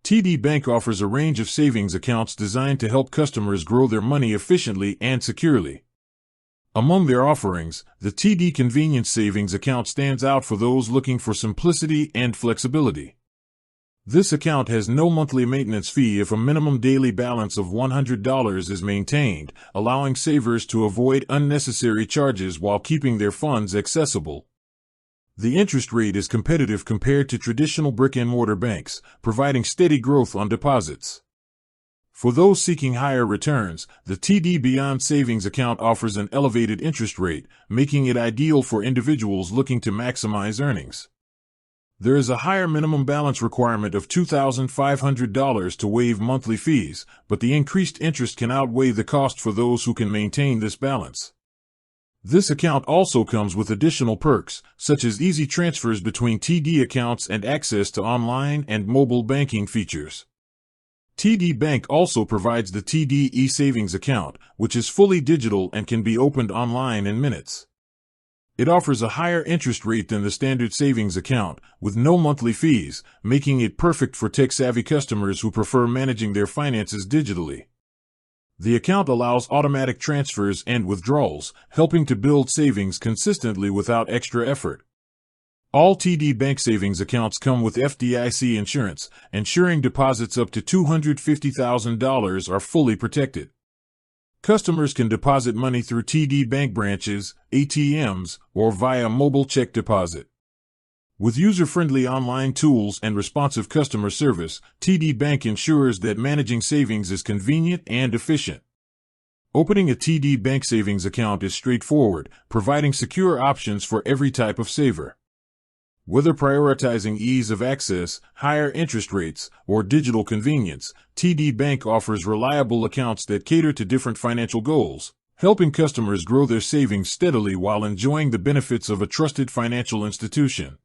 TD Bank offers a range of savings accounts designed to help customers grow their money efficiently and securely. Among their offerings, the TD Convenience Savings Account stands out for those looking for simplicity and flexibility. This account has no monthly maintenance fee if a minimum daily balance of $100 is maintained, allowing savers to avoid unnecessary charges while keeping their funds accessible. The interest rate is competitive compared to traditional brick-and-mortar banks, providing steady growth on deposits. For those seeking higher returns, the TD Beyond Savings Account offers an elevated interest rate, making it ideal for individuals looking to maximize earnings. There is a higher minimum balance requirement of $2,500 to waive monthly fees, but the increased interest can outweigh the cost for those who can maintain this balance. This account also comes with additional perks, such as easy transfers between TD accounts and access to online and mobile banking features. TD Bank also provides the TD e-Savings Account, which is fully digital and can be opened online in minutes. It offers a higher interest rate than the standard savings account, with no monthly fees, making it perfect for tech-savvy customers who prefer managing their finances digitally. The account allows automatic transfers and withdrawals, helping to build savings consistently without extra effort. All TD Bank savings accounts come with FDIC insurance, ensuring deposits up to $250,000 are fully protected. Customers can deposit money through TD Bank branches, ATMs, or via mobile check deposit. With user-friendly online tools and responsive customer service, TD Bank ensures that managing savings is convenient and efficient. Opening a TD Bank savings account is straightforward, providing secure options for every type of saver. Whether prioritizing ease of access, higher interest rates, or digital convenience, TD Bank offers reliable accounts that cater to different financial goals, helping customers grow their savings steadily while enjoying the benefits of a trusted financial institution.